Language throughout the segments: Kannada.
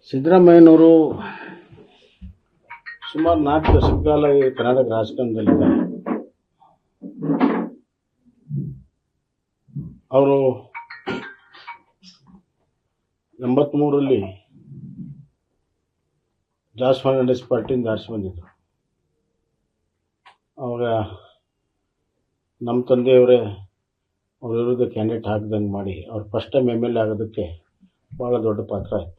ಸಿದ್ದರಾಮಯ್ಯನವರು ಸುಮಾರು 4 ದಶಕ ಕಾಲ ಈ ಕರ್ನಾಟಕ ರಾಜಕಾರಣದಲ್ಲಿದ್ದಾರೆ. ಅವರು 83ರಲ್ಲಿ ಜಾರ್ಜ್ ಫರ್ನಾಂಡಿಸ್ ಪಾರ್ಟಿಯಿಂದ ಆರಿಸಿ ಬಂದಿದ್ದರು. ಅವಾಗ ನಮ್ಮ ತಂದೆಯವರೇ ಅವ್ರ ವಿರುದ್ಧ ಕ್ಯಾಂಡಿಡೇಟ್ ಹಾಕಿದಂಗೆ ಮಾಡಿ ಅವ್ರು ಫಸ್ಟ್ ಟೈಮ್ MLA ಆಗೋದಕ್ಕೆ ಭಾಳ ದೊಡ್ಡ ಪಾತ್ರ ಆಯಿತು.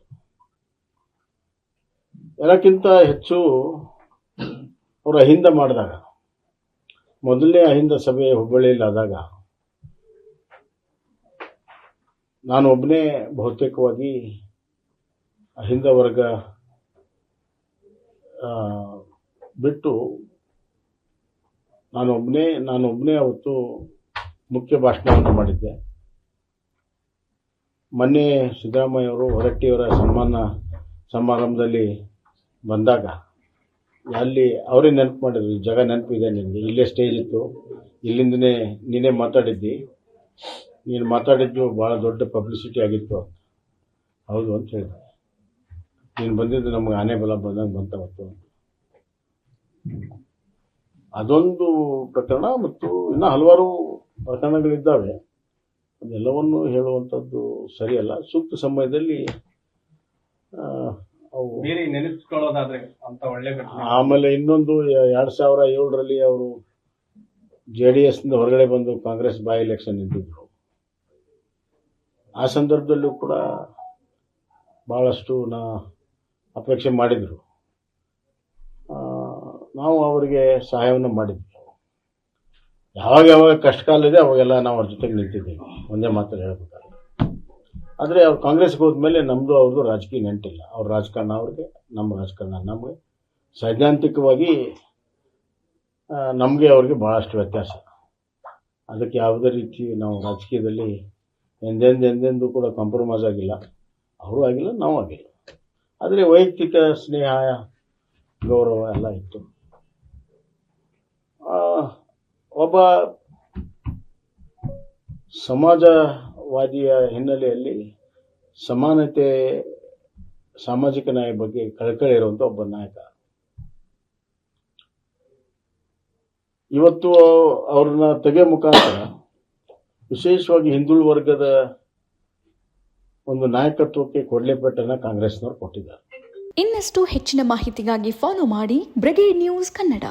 ಎಲ್ಲಕ್ಕಿಂತ ಹೆಚ್ಚು ಅವರು ಅಹಿಂದ ಮಾಡಿದಾಗ, ಮೊದಲನೇ ಅಹಿಂದ ಸಭೆ ಹುಬ್ಬಳ್ಳಿಯಲ್ಲಿ ಆದಾಗ ನಾನು ಒಬ್ಬನೇ ಬಹುತೇಕವಾಗಿ ಅಹಿಂದ ವರ್ಗ ಬಿಟ್ಟು ನಾನೊಬ್ಬನೇ ಅವತ್ತು ಮುಖ್ಯ ಭಾಷಣವನ್ನು ಮಾಡಿದ್ದೆ. ಮೊನ್ನೆ ಸಿದ್ದರಾಮಯ್ಯವರು ಹೊರಟ್ಟಿಯವರ ಸನ್ಮಾನ ಸಮಾರಂಭದಲ್ಲಿ ಬಂದಾಗ ಅಲ್ಲಿ ಅವರೇ ನೆನಪು ಮಾಡಿದ್ರು, ಈ ಜಾಗ ನೆನಪಿದೆ ನಿನಗೆ, ಇಲ್ಲೇ ಸ್ಟೇಜ್ ಇತ್ತು, ಇಲ್ಲಿಂದನೇ ನೀನೇ ಮಾತಾಡಿದ್ದಿ, ನೀನು ಮಾತಾಡಿದ್ದು ಭಾಳ ದೊಡ್ಡ ಪಬ್ಲಿಸಿಟಿ ಆಗಿತ್ತು. ಹೌದು ಅಂತ ಹೇಳಿದೆ. ನೀನು ಬಂದಿದ್ದು ನಮಗೆ ಆನೆ ಬಲ ಬಂದಂಗೆ ಬಂತವತ್ತು. ಅದೊಂದು ಪ್ರಕರಣ ಮತ್ತು ಇನ್ನೂ ಹಲವಾರು ಪ್ರಕರಣಗಳಿದ್ದಾವೆ. ಅದೆಲ್ಲವನ್ನು ಹೇಳುವಂಥದ್ದು ಸರಿಯಲ್ಲ. ಸೂಕ್ತ ಸಮಯದಲ್ಲಿ ಅವು ನೆನೆಸ್ಕೊಳ್ಳೋದಾದ್ರೆ ಅಂತ ಒಳ್ಳೆ. ಆಮೇಲೆ ಇನ್ನೊಂದು 2007ರಲ್ಲಿ ಅವರು JDSನಿಂದ ಹೊರಗಡೆ ಬಂದು ಕಾಂಗ್ರೆಸ್ ಬೈ ಎಲೆಕ್ಷನ್ ನಿಂತಿದ್ರು. ಆ ಸಂದರ್ಭದಲ್ಲೂ ಕೂಡ ಭಾಳಷ್ಟು ಅಪೇಕ್ಷೆ ಮಾಡಿದರು. ನಾವು ಅವರಿಗೆ ಸಹಾಯವನ್ನು ಮಾಡಿದ್ವಿ. ಯಾವಾಗ ಕಷ್ಟ ಕಾಲ ಇದೆ ಅವಾಗೆಲ್ಲ ನಾವು ಅವ್ರ ಜೊತೆಗೆ ನಿಂತಿದ್ದೀವಿ, ಒಂದೇ ಮಾತಲ್ಲಿ ಹೇಳ್ಬೇಕಾದ್ರೆ. ಆದರೆ ಅವ್ರು ಕಾಂಗ್ರೆಸ್ಗೆ ಹೋದ್ಮೇಲೆ ನಮ್ಮದು ಅವ್ರದ್ದು ರಾಜಕೀಯ ನೆಂಟಿಲ್ಲ. ಅವ್ರ ರಾಜಕಾರಣ ಅವ್ರಿಗೆ, ನಮ್ಮ ರಾಜಕಾರಣ ನಮಗೆ. ಸೈದ್ಧಾಂತಿಕವಾಗಿ ನಮಗೆ ಅವ್ರಿಗೆ ಭಾಳಷ್ಟು ವ್ಯತ್ಯಾಸ. ಅದಕ್ಕೆ ಯಾವುದೇ ರೀತಿ ನಾವು ರಾಜಕೀಯದಲ್ಲಿ ಎಂದೆಂದೂ ಕೂಡ ಕಾಂಪ್ರಮೈಸ್ ಆಗಿಲ್ಲ. ಅವರು ಆಗಿಲ್ಲ, ನಾವು ಆಗಿಲ್ಲ. ಆದರೆ ವೈಯಕ್ತಿಕ ಸ್ನೇಹ, ಗೌರವ ಎಲ್ಲ ಇತ್ತು. ಒಬ್ಬ ಸಮಾಜವಾದಿಯ ಹಿನ್ನೆಲೆಯಲ್ಲಿ ಸಮಾನತೆ, ಸಾಮಾಜಿಕ ನ್ಯಾಯ ಬಗ್ಗೆ ಕಳಕಳಿ ಇರುವಂಥ ಒಬ್ಬ ನಾಯಕ. ಇವತ್ತು ಅವ್ರನ್ನ ತೆಗೆಯೋ ಮುಖಾಂತರ ವಿಶೇಷವಾಗಿ ಹಿಂದುಳಿದ ವರ್ಗದ ಒಂದು ನಾಯಕತ್ವಕ್ಕೆ ಕೊಡಲೇಪಟ್ಟನ್ನು ಕಾಂಗ್ರೆಸ್ನವ್ರು ಕೊಟ್ಟಿದ್ದಾರೆ. ಇನ್ನಷ್ಟು ಹೆಚ್ಚಿನ ಮಾಹಿತಿಗಾಗಿ ಫಾಲೋ ಮಾಡಿ ಬ್ರಿಗೇಡ್ ನ್ಯೂಸ್ ಕನ್ನಡ.